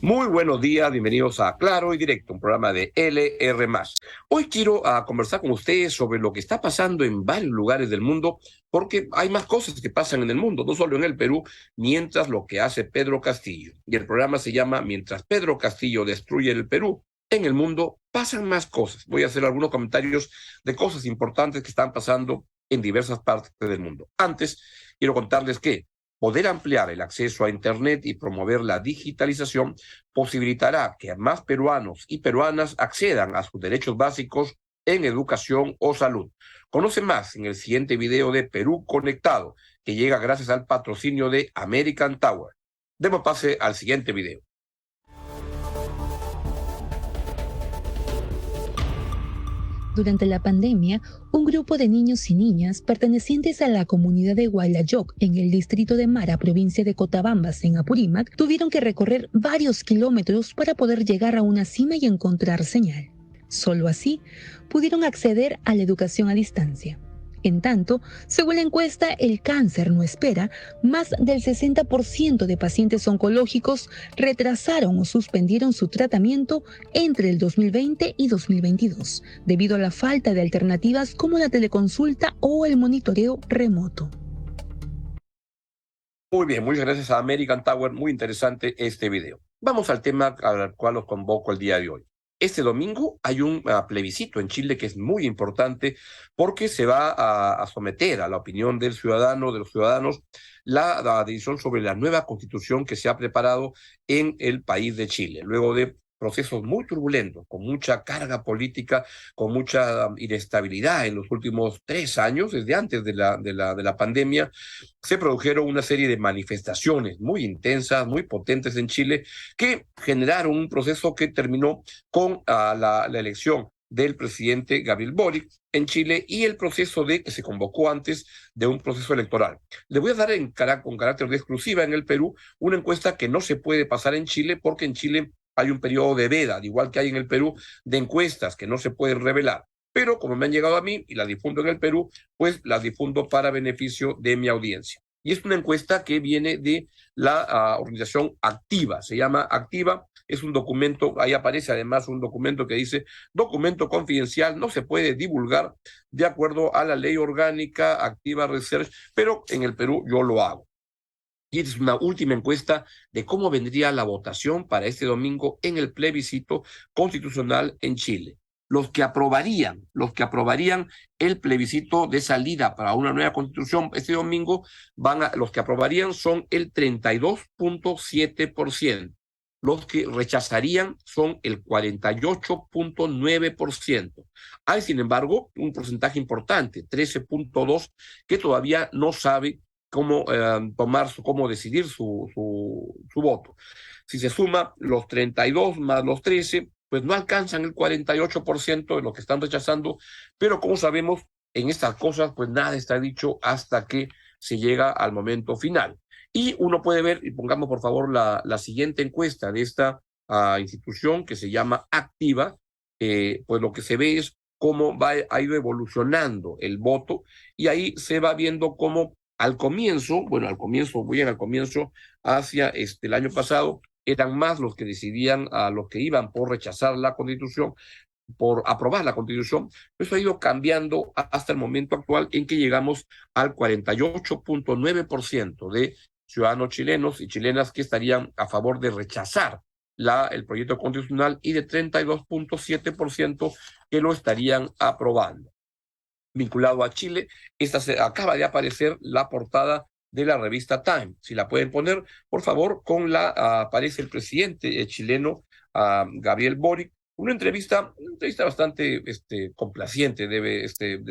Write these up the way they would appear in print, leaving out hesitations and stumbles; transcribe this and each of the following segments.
Muy buenos días, bienvenidos a Claro y Directo, un programa de LR+. Hoy quiero conversar con ustedes sobre lo que está pasando en varios lugares del mundo, porque hay más cosas que pasan en el mundo, no solo en el Perú, mientras lo que hace Pedro Castillo. Y el programa se llama Mientras Pedro Castillo destruye el Perú, en el mundo pasan más cosas. Voy a hacer algunos comentarios de cosas importantes que están pasando en diversas partes del mundo. Antes, quiero contarles que poder ampliar el acceso a Internet y promover la digitalización posibilitará que más peruanos y peruanas accedan a sus derechos básicos en educación o salud. Conoce más en el siguiente video de Perú Conectado, que llega gracias al patrocinio de American Tower. Demos pase al siguiente video. Durante la pandemia, un grupo de niños y niñas pertenecientes a la comunidad de Huaylayoc en el distrito de Mara, provincia de Cotabambas, en Apurímac, tuvieron que recorrer varios kilómetros para poder llegar a una cima y encontrar señal. Solo así pudieron acceder a la educación a distancia. En tanto, según la encuesta El Cáncer No Espera, más del 60% de pacientes oncológicos retrasaron o suspendieron su tratamiento entre el 2020 y 2022, debido a la falta de alternativas como la teleconsulta o el monitoreo remoto. Muy bien, muchas gracias a American Tower, muy interesante este video. Vamos al tema al cual los convoco el día de hoy. Este domingo hay un plebiscito en Chile que es muy importante porque se va a someter a la opinión del ciudadano, de los ciudadanos, la decisión sobre la nueva constitución que se ha preparado en el país de Chile, luego de procesos muy turbulentos, con mucha carga política, con mucha inestabilidad en los últimos 3 años, desde antes de la pandemia. Se produjeron una serie de manifestaciones muy intensas, muy potentes en Chile, que generaron un proceso que terminó con la elección del presidente Gabriel Boric en Chile y el proceso que se convocó antes de un proceso electoral. Le voy a dar con carácter de exclusiva en el Perú una encuesta que no se puede pasar en Chile porque en Chile hay un periodo de veda, igual que hay en el Perú, de encuestas que no se pueden revelar. Pero como me han llegado a mí y las difundo en el Perú, pues las difundo para beneficio de mi audiencia. Y es una encuesta que viene de la organización Activa, se llama Activa, es un documento, ahí aparece además un documento que dice documento confidencial, no se puede divulgar de acuerdo a la ley orgánica Activa Research, pero en el Perú yo lo hago. Y es una última encuesta de cómo vendría la votación para este domingo en el plebiscito constitucional en Chile. Los que aprobarían el plebiscito de salida para una nueva constitución este domingo, los que aprobarían son el 32.7%. Los que rechazarían son el 48.9%. Hay, sin embargo, un porcentaje importante, 13.2%, que todavía no sabe cómo cómo decidir su voto. Si se suma los 32 más los 13, pues no alcanzan el 48% de los que están rechazando, pero como sabemos, en estas cosas, pues nada está dicho hasta que se llega al momento final. Y uno puede ver, y pongamos por favor la siguiente encuesta de esta institución que se llama Activa, pues lo que se ve es cómo ha ido evolucionando el voto, y ahí se va viendo cómo al comienzo, hacia el año pasado, eran más los que decidían, los que iban por rechazar la Constitución, por aprobar la Constitución. Eso ha ido cambiando hasta el momento actual en que llegamos al 48.9% de ciudadanos chilenos y chilenas que estarían a favor de rechazar el proyecto constitucional y de 32.7% que lo estarían aprobando. Vinculado a Chile, acaba de aparecer la portada de la revista Time. Si la pueden poner, por favor, aparece el presidente chileno, Gabriel Boric, una entrevista bastante complaciente, debe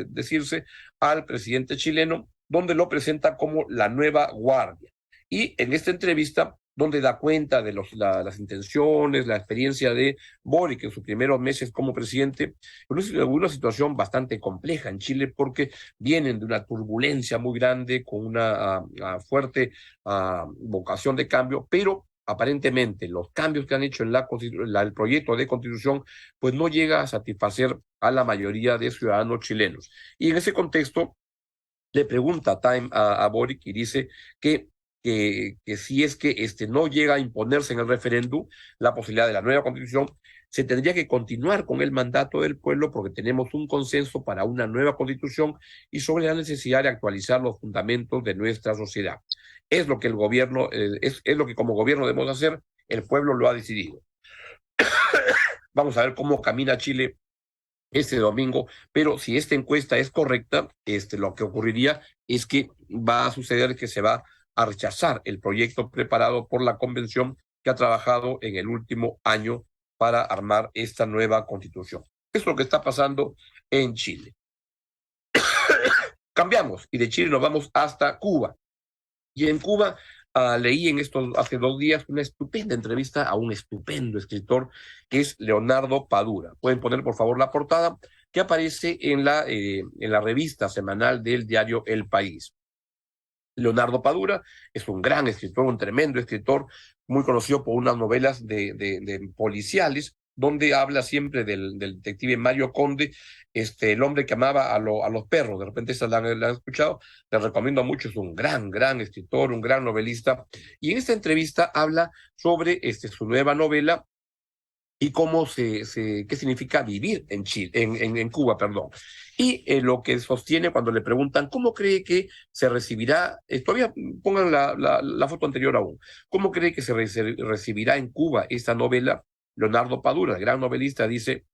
decirse, al presidente chileno, donde lo presenta como la nueva guardia. Y en esta entrevista, donde da cuenta de las intenciones, la experiencia de Boric en sus primeros meses como presidente, una situación bastante compleja en Chile porque vienen de una turbulencia muy grande, con una fuerte vocación de cambio, pero aparentemente los cambios que han hecho en el proyecto de constitución pues no llega a satisfacer a la mayoría de ciudadanos chilenos. Y en ese contexto le pregunta Time a Boric y dice que que si es que no llega a imponerse en el referéndum la posibilidad de la nueva constitución, se tendría que continuar con el mandato del pueblo porque tenemos un consenso para una nueva constitución y sobre la necesidad de actualizar los fundamentos de nuestra sociedad. Es lo que el gobierno, es lo que como gobierno debemos hacer, el pueblo lo ha decidido. Vamos a ver cómo camina Chile este domingo, pero si esta encuesta es correcta, lo que ocurriría es que va a suceder que se va a rechazar el proyecto preparado por la convención que ha trabajado en el último año para armar esta nueva constitución. Es lo que está pasando en Chile. Cambiamos y de Chile nos vamos hasta Cuba. Y en Cuba leí hace 2 días una estupenda entrevista a un estupendo escritor que es Leonardo Padura. Pueden poner por favor la portada que aparece en la revista semanal del diario El País. Leonardo Padura es un gran escritor, un tremendo escritor, muy conocido por unas novelas de policiales, donde habla siempre del detective Mario Conde, el hombre que amaba a los perros. De repente esta la han escuchado, les recomiendo mucho, es un gran escritor, un gran novelista, y en esta entrevista habla sobre su nueva novela y cómo qué significa vivir en Chile, en Cuba, perdón. Y lo que sostiene cuando le preguntan cómo cree que se recibirá, todavía pongan la foto anterior aún, cómo cree que se recibirá en Cuba esta novela, Leonardo Padura, el gran novelista, dice,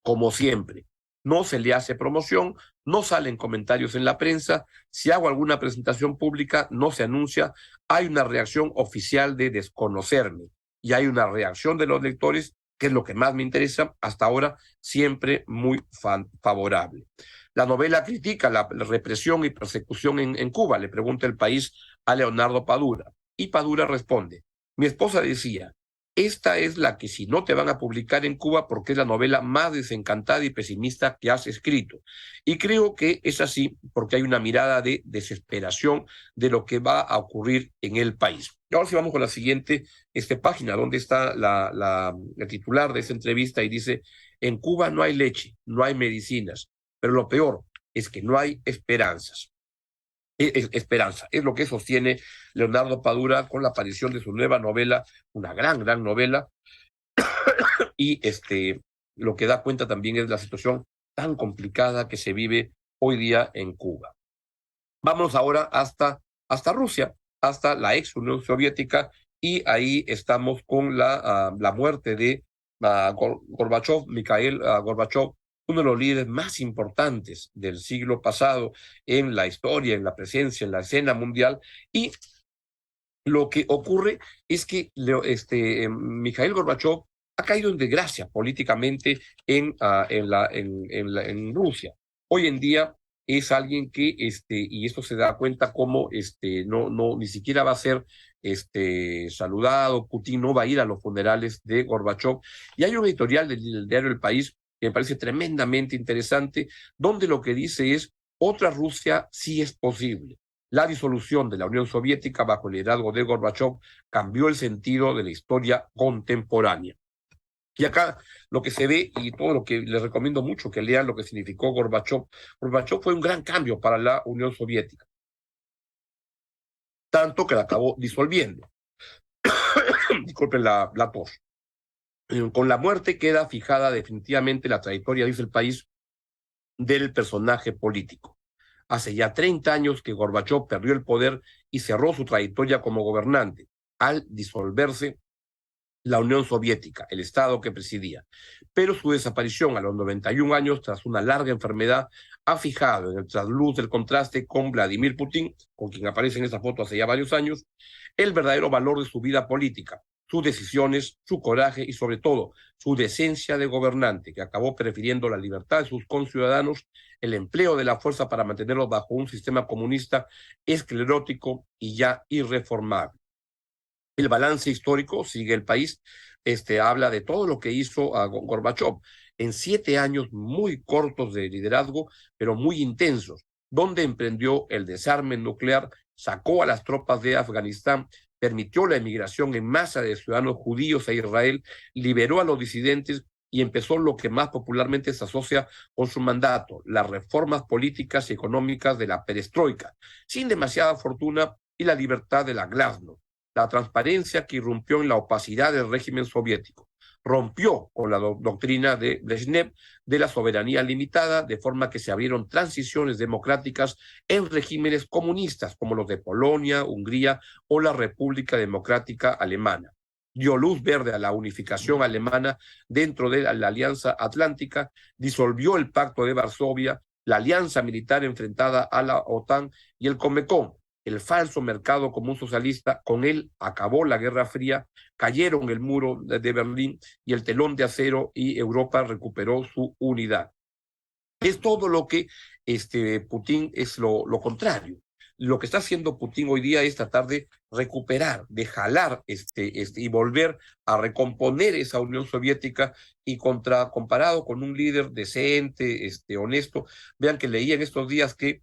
como siempre, no se le hace promoción, no salen comentarios en la prensa, si hago alguna presentación pública no se anuncia, hay una reacción oficial de desconocerme y hay una reacción de los lectores, que es lo que más me interesa, hasta ahora siempre muy favorable. La novela critica la represión y persecución en Cuba, le pregunta El País a Leonardo Padura, y Padura responde, mi esposa decía, esta es la que si no te van a publicar en Cuba porque es la novela más desencantada y pesimista que has escrito. Y creo que es así porque hay una mirada de desesperación de lo que va a ocurrir en el país. Y ahora sí vamos con la siguiente página, donde está la titular de esta entrevista y dice, en Cuba no hay leche, no hay medicinas, pero lo peor es que no hay esperanzas. Esperanza, es lo que sostiene Leonardo Padura con la aparición de su nueva novela, una gran novela, y lo que da cuenta también es la situación tan complicada que se vive hoy día en Cuba. Vamos ahora hasta Rusia, hasta la ex Unión Soviética, y ahí estamos con la muerte de Gorbachev, Mikhail Gorbachev, uno de los líderes más importantes del siglo pasado en la historia, en la presencia, en la escena mundial, y lo que ocurre es que Mikhail Gorbachev ha caído en desgracia políticamente en Rusia. Hoy en día es alguien que, y esto se da cuenta como ni siquiera va a ser saludado, Putin no va a ir a los funerales de Gorbachev. Y hay un editorial del diario El País que me parece tremendamente interesante, donde lo que dice es, otra Rusia sí es posible. La disolución de la Unión Soviética bajo el liderazgo de Gorbachev cambió el sentido de la historia contemporánea. Y acá lo que se ve, y todo lo que les recomiendo mucho que lean lo que significó Gorbachev. Gorbachev fue un gran cambio para la Unión Soviética, tanto que la acabó disolviendo. Disculpen la tos. Con la muerte queda fijada definitivamente la trayectoria, dice El País, del personaje político. Hace ya 30 años que Gorbachev perdió el poder y cerró su trayectoria como gobernante al disolverse la Unión Soviética, el Estado que presidía. Pero su desaparición a los 91 años, tras una larga enfermedad, ha fijado en el trasluz del contraste con Vladimir Putin, con quien aparece en esta foto hace ya varios años, el verdadero valor de su vida política, sus decisiones, su coraje y sobre todo su decencia de gobernante, que acabó prefiriendo la libertad de sus conciudadanos, el empleo de la fuerza para mantenerlos bajo un sistema comunista esclerótico y ya irreformable. El balance histórico, sigue El País, habla de todo lo que hizo a Gorbachev en 7 años muy cortos de liderazgo, pero muy intensos, donde emprendió el desarme nuclear, sacó a las tropas de Afganistán, permitió la emigración en masa de ciudadanos judíos a Israel, liberó a los disidentes y empezó lo que más popularmente se asocia con su mandato, las reformas políticas y económicas de la perestroika. Sin demasiada fortuna, y la libertad de la glasnost, la transparencia que irrumpió en la opacidad del régimen soviético. Rompió con la doctrina de Brezhnev de la soberanía limitada, de forma que se abrieron transiciones democráticas en regímenes comunistas como los de Polonia, Hungría o la República Democrática Alemana. Dio luz verde a la unificación alemana dentro de la Alianza Atlántica, disolvió el Pacto de Varsovia, la alianza militar enfrentada a la OTAN y el Comecon, el falso mercado común socialista. Con él acabó la Guerra Fría, cayeron el muro de Berlín y el telón de acero, y Europa recuperó su unidad. Es todo lo que Putin es lo contrario. Lo que está haciendo Putin hoy día es tratar de recuperar, de jalar y volver a recomponer esa Unión Soviética, y comparado con un líder decente, honesto. Vean que leí en estos días que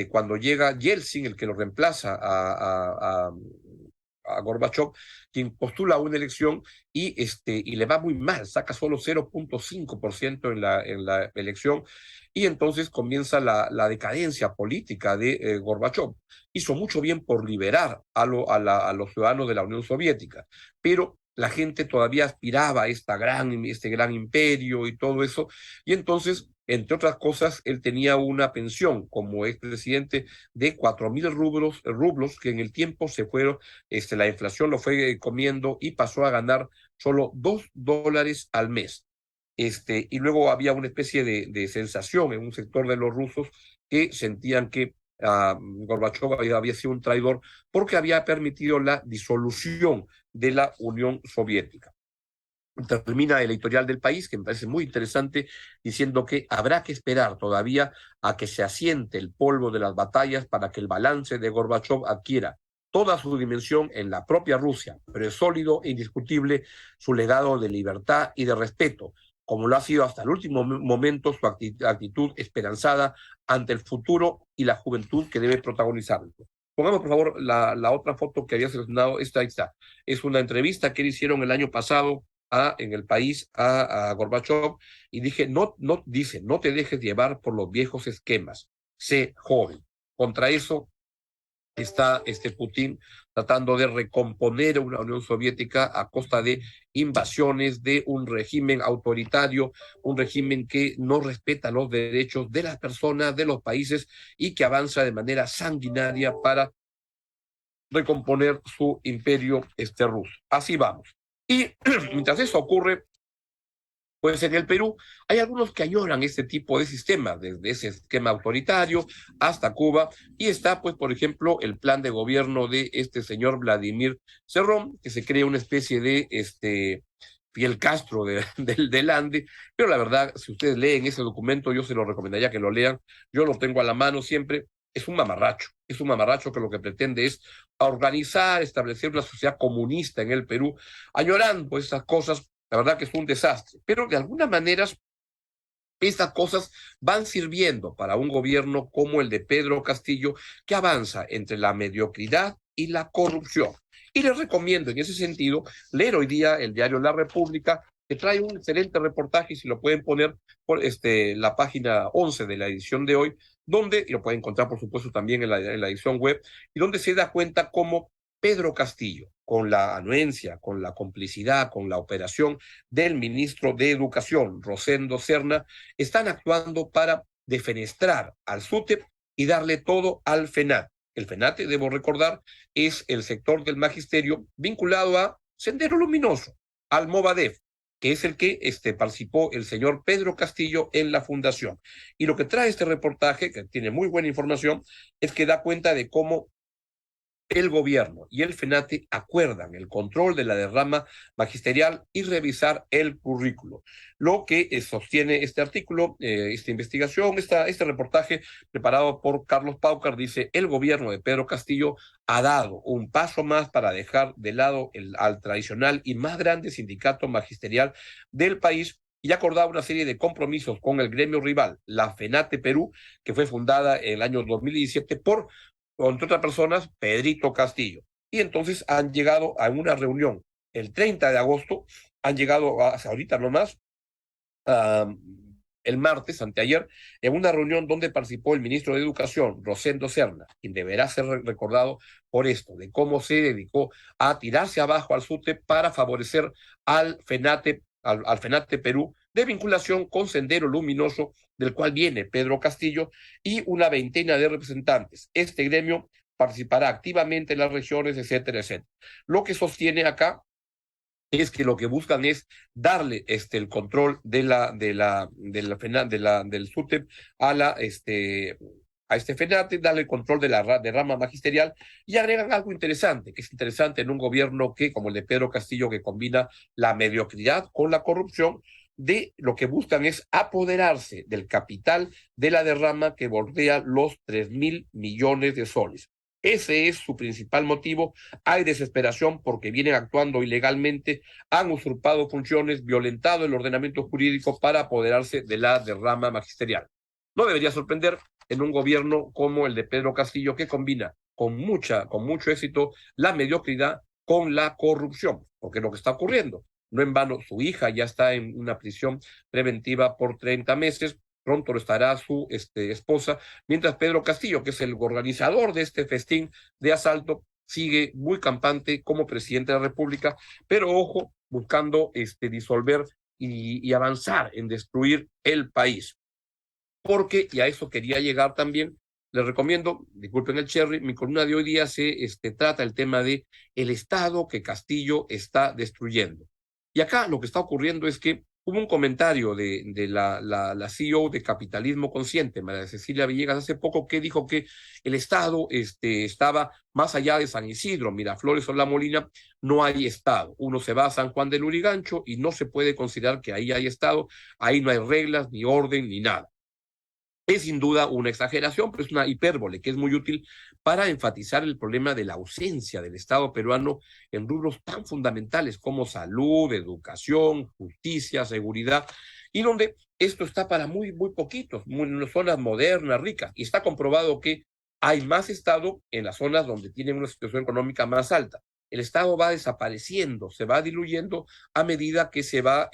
cuando llega Yeltsin, el que lo reemplaza a Gorbachev, quien postula una elección y le va muy mal, saca solo 0.5% en la elección, y entonces comienza la decadencia política de Gorbachev. Hizo mucho bien por liberar a los ciudadanos de la Unión Soviética, pero la gente todavía aspiraba a este gran imperio y todo eso, y entonces, entre otras cosas, él tenía una pensión como expresidente de 4.000 rublos, que en el tiempo se fueron, la inflación lo fue comiendo, y pasó a ganar solo $2 al mes. Y luego había una especie de sensación en un sector de los rusos que sentían que Gorbachev había sido un traidor porque había permitido la disolución de la Unión Soviética. Termina el editorial del País, que me parece muy interesante, diciendo que habrá que esperar todavía a que se asiente el polvo de las batallas para que el balance de Gorbachev adquiera toda su dimensión en la propia Rusia, pero es sólido e indiscutible su legado de libertad y de respeto, como lo ha sido hasta el último momento su actitud esperanzada ante el futuro y la juventud que debe protagonizarlo. Pongamos, por favor, la otra foto que había seleccionado. Ahí está. Es una entrevista que le hicieron el año pasado en el País a Gorbachev, y dice, no te dejes llevar por los viejos esquemas, sé joven. Contra eso está Putin tratando de recomponer una Unión Soviética a costa de invasiones, de un régimen autoritario, un régimen que no respeta los derechos de las personas, de los países, y que avanza de manera sanguinaria para recomponer su imperio ruso. Así vamos. Y mientras eso ocurre, pues en el Perú hay algunos que añoran este tipo de sistema, desde ese esquema autoritario hasta Cuba, y está, pues, por ejemplo, el plan de gobierno de este señor Vladimir Cerrón, que se crea una especie de Fidel Castro del Ande, pero la verdad, si ustedes leen ese documento, yo se lo recomendaría que lo lean, yo lo tengo a la mano siempre. Es un mamarracho que lo que pretende es organizar, establecer una sociedad comunista en el Perú, añorando esas cosas. La verdad que es un desastre, pero de alguna manera estas cosas van sirviendo para un gobierno como el de Pedro Castillo, que avanza entre la mediocridad y la corrupción. Y les recomiendo en ese sentido leer hoy día el diario La República, que trae un excelente reportaje, y si lo pueden poner por la página 11 de la edición de hoy, y lo pueden encontrar por supuesto también en la edición web, y donde se da cuenta cómo Pedro Castillo, con la anuencia, con la complicidad, con la operación del ministro de Educación, Rosendo Serna, están actuando para defenestrar al SUTEP y darle todo al FENAT. El FENAT, debo recordar, es el sector del magisterio vinculado a Sendero Luminoso, al Movadef, que es el que participó el señor Pedro Castillo en la fundación. Y lo que trae este reportaje, que tiene muy buena información, es que da cuenta de cómo el gobierno y el FENATE acuerdan el control de la derrama magisterial y revisar el currículo. Lo que sostiene este artículo, esta investigación, este reportaje preparado por Carlos Paucar, dice: el gobierno de Pedro Castillo ha dado un paso más para dejar de lado al tradicional y más grande sindicato magisterial del país, y ha acordado una serie de compromisos con el gremio rival, la FENATE Perú, que fue fundada en el año 2017 entre otras personas, Pedrito Castillo. Y entonces han llegado a una reunión el 30 de agosto, han llegado hasta ahorita nomás, el martes, anteayer, en una reunión donde participó el ministro de Educación, Rosendo Serna, quien deberá ser recordado por esto, de cómo se dedicó a tirarse abajo al SUTEP para favorecer al FENATE, al FENATE Perú, de vinculación con Sendero Luminoso, del cual viene Pedro Castillo, y una veintena de representantes. Este gremio participará activamente en las regiones, etcétera, etcétera. Lo que sostiene acá es que lo que buscan es darle el control del SUTEP a este FENATE, darle el control de la rama magisterial, y agregan algo interesante, que es interesante en un gobierno que, como el de Pedro Castillo, que combina la mediocridad con la corrupción, de lo que buscan es apoderarse del capital de la derrama que bordea los 3.000 millones de soles. Ese es su principal motivo. Hay desesperación porque vienen actuando ilegalmente, han usurpado funciones, violentado el ordenamiento jurídico para apoderarse de la derrama magisterial. No debería sorprender en un gobierno como el de Pedro Castillo, que combina con mucho éxito la mediocridad con la corrupción, porque es lo que está ocurriendo. No en vano, su hija ya está en una prisión preventiva por 30 meses, pronto lo estará su esposa, mientras Pedro Castillo, que es el organizador de este festín de asalto, sigue muy campante como presidente de la República, pero ojo, buscando disolver y avanzar en destruir el país. Porque, y a eso quería llegar también, les recomiendo, disculpen el cherry, mi columna de hoy día se trata el tema de el Estado que Castillo está destruyendo. Y acá lo que está ocurriendo es que hubo un comentario de la CEO de Capitalismo Consciente, María Cecilia Villegas, hace poco, que dijo que el Estado estaba más allá de San Isidro, Miraflores o La Molina, no hay Estado. Uno se va a San Juan del Lurigancho y no se puede considerar que ahí hay Estado, ahí no hay reglas, ni orden, ni nada. Es sin duda una exageración, pero es una hipérbole que es muy útil para enfatizar el problema de la ausencia del Estado peruano en rubros tan fundamentales como salud, educación, justicia, seguridad, y donde esto está para muy poquitos, en zonas modernas, ricas, y está comprobado que hay más Estado en las zonas donde tienen una situación económica más alta. El Estado va desapareciendo, se va diluyendo a medida que se va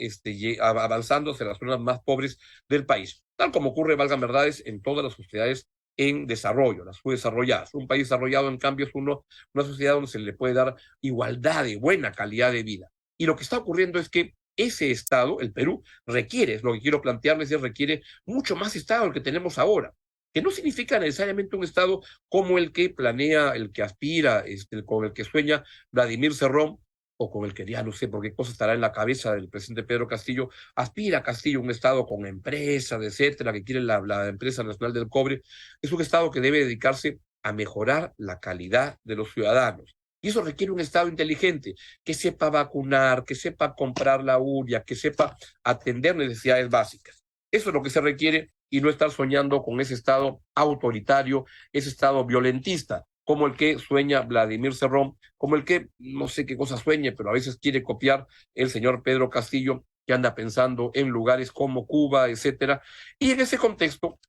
avanzando hacia las zonas más pobres del país, tal como ocurre, valgan verdades, en todas las sociedades en desarrollo, las subdesarrolladas. Un país desarrollado, en cambio, es una sociedad donde se le puede dar igualdad de buena calidad de vida. Y lo que está ocurriendo es que ese Estado, el Perú, requiere, es lo que quiero plantearles, requiere mucho más Estado del que tenemos ahora, que no significa necesariamente un Estado como el que planea, el que aspira, con el que sueña Vladimir Cerrón, o con el que ya no sé por qué cosa estará en la cabeza del presidente Pedro Castillo. Aspira Castillo a un Estado con empresas, etcétera, que quiere la Empresa Nacional del Cobre. Es un Estado que debe dedicarse a mejorar la calidad de los ciudadanos. Y eso requiere un Estado inteligente, que sepa vacunar, que sepa comprar la uria, que sepa atender necesidades básicas. Eso es lo que se requiere, y no estar soñando con ese Estado autoritario, ese Estado violentista, como el que sueña Vladimir Cerrón, como el que no sé qué cosa sueñe, pero a veces quiere copiar el señor Pedro Castillo, que anda pensando en lugares como Cuba, etcétera. Y en ese contexto,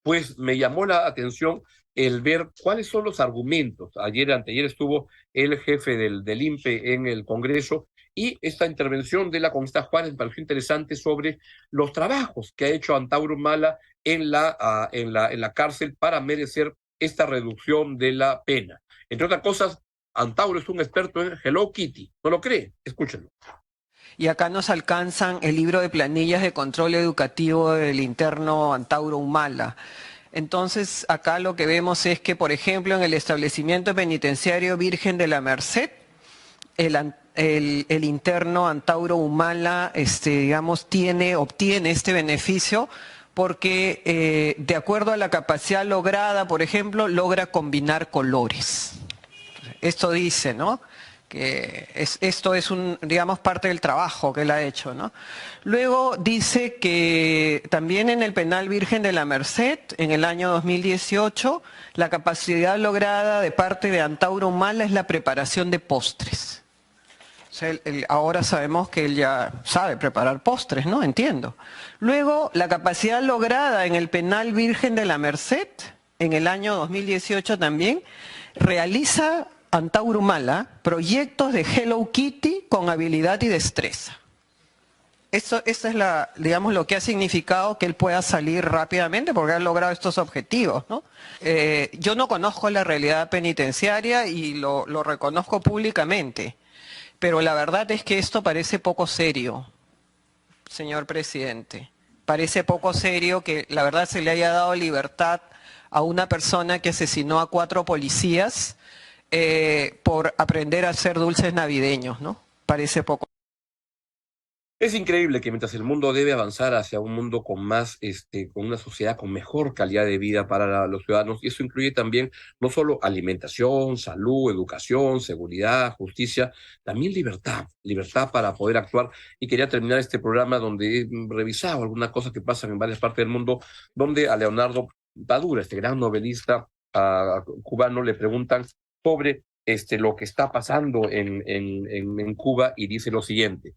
pues me llamó la atención el ver cuáles son los argumentos. Anteayer estuvo el jefe del INPE en el Congreso, y esta intervención de la congresista Juárez me pareció interesante sobre los trabajos que ha hecho Antauro Humala en la cárcel para merecer esta reducción de la pena. Entre otras cosas, Antauro es un experto en Hello Kitty. ¿No lo cree? Escúchenlo. Y acá nos alcanzan el libro de planillas de control educativo del interno Antauro Humala. Entonces, acá lo que vemos es que, por ejemplo, en el establecimiento penitenciario Virgen de la Merced, el interno Antauro Humala, obtiene este beneficio porque, de acuerdo a la capacidad lograda, por ejemplo, logra combinar colores. Esto dice, ¿no?, que esto es parte del trabajo que él ha hecho, ¿no? Luego dice que también en el penal Virgen de la Merced, en el año 2018, la capacidad lograda de parte de Antauro Humala es la preparación de postres. O sea, ahora sabemos que él ya sabe preparar postres, ¿no? Entiendo. Luego, la capacidad lograda en el penal Virgen de la Merced, en el año 2018 también, realiza Antauro Humala proyectos de Hello Kitty con habilidad y destreza. Eso es digamos, lo que ha significado que él pueda salir rápidamente porque ha logrado estos objetivos, ¿no? Yo no conozco la realidad penitenciaria y lo reconozco públicamente, pero la verdad es que esto parece poco serio, señor presidente. Parece poco serio que la verdad se le haya dado libertad a una persona que asesinó a 4 policías por aprender a hacer dulces navideños, ¿no? Parece poco. Es increíble que mientras el mundo debe avanzar hacia un mundo con más, con una sociedad con mejor calidad de vida para los ciudadanos, y eso incluye también no solo alimentación, salud, educación, seguridad, justicia, también libertad, libertad para poder actuar. Y quería terminar este programa donde he revisado algunas cosas que pasan en varias partes del mundo, donde a Leonardo Padura, este gran novelista cubano, le preguntan sobre lo que está pasando en Cuba y dice lo siguiente: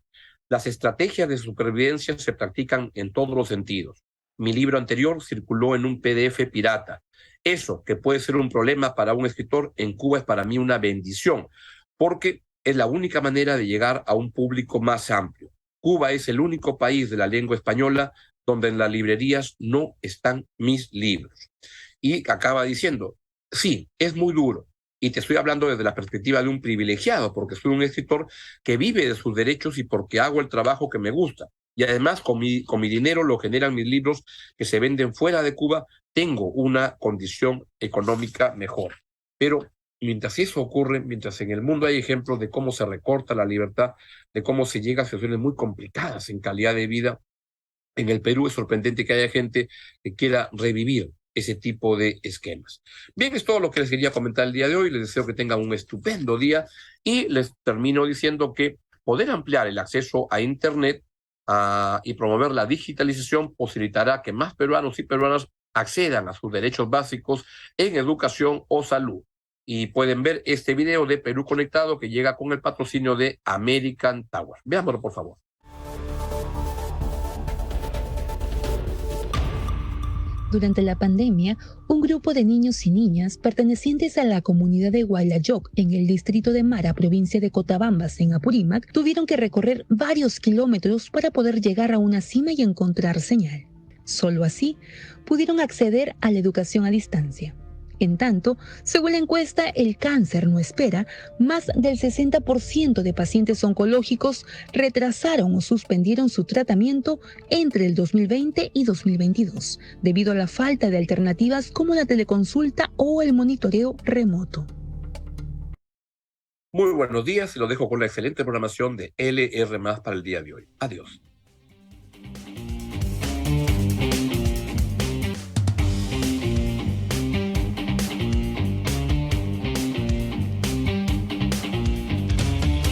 las estrategias de supervivencia se practican en todos los sentidos. Mi libro anterior circuló en un PDF pirata. Eso, que puede ser un problema para un escritor, en Cuba es para mí una bendición, porque es la única manera de llegar a un público más amplio. Cuba es el único país de la lengua española donde en las librerías no están mis libros. Y acaba diciendo, sí, es muy duro, y te estoy hablando desde la perspectiva de un privilegiado, porque soy un escritor que vive de sus derechos y porque hago el trabajo que me gusta. Y además, con mi dinero lo generan mis libros que se venden fuera de Cuba, tengo una condición económica mejor. Pero mientras eso ocurre, mientras en el mundo hay ejemplos de cómo se recorta la libertad, de cómo se llega a situaciones muy complicadas en calidad de vida, en el Perú es sorprendente que haya gente que quiera revivir ese tipo de esquemas. Bien, es todo lo que les quería comentar el día de hoy. Les deseo que tengan un estupendo día y les termino diciendo que poder ampliar el acceso a Internet y promover la digitalización posibilitará que más peruanos y peruanas accedan a sus derechos básicos en educación o salud. Y pueden ver este video de Perú Conectado que llega con el patrocinio de American Tower. Veámoslo, por favor. Durante la pandemia, un grupo de niños y niñas pertenecientes a la comunidad de Guayayoc en el distrito de Mara, provincia de Cotabambas, en Apurímac, tuvieron que recorrer varios kilómetros para poder llegar a una cima y encontrar señal. Solo así pudieron acceder a la educación a distancia. En tanto, según la encuesta El Cáncer No Espera, más del 60% de pacientes oncológicos retrasaron o suspendieron su tratamiento entre el 2020 y 2022, debido a la falta de alternativas como la teleconsulta o el monitoreo remoto. Muy buenos días y lo dejo con la excelente programación de LR+ para el día de hoy. Adiós.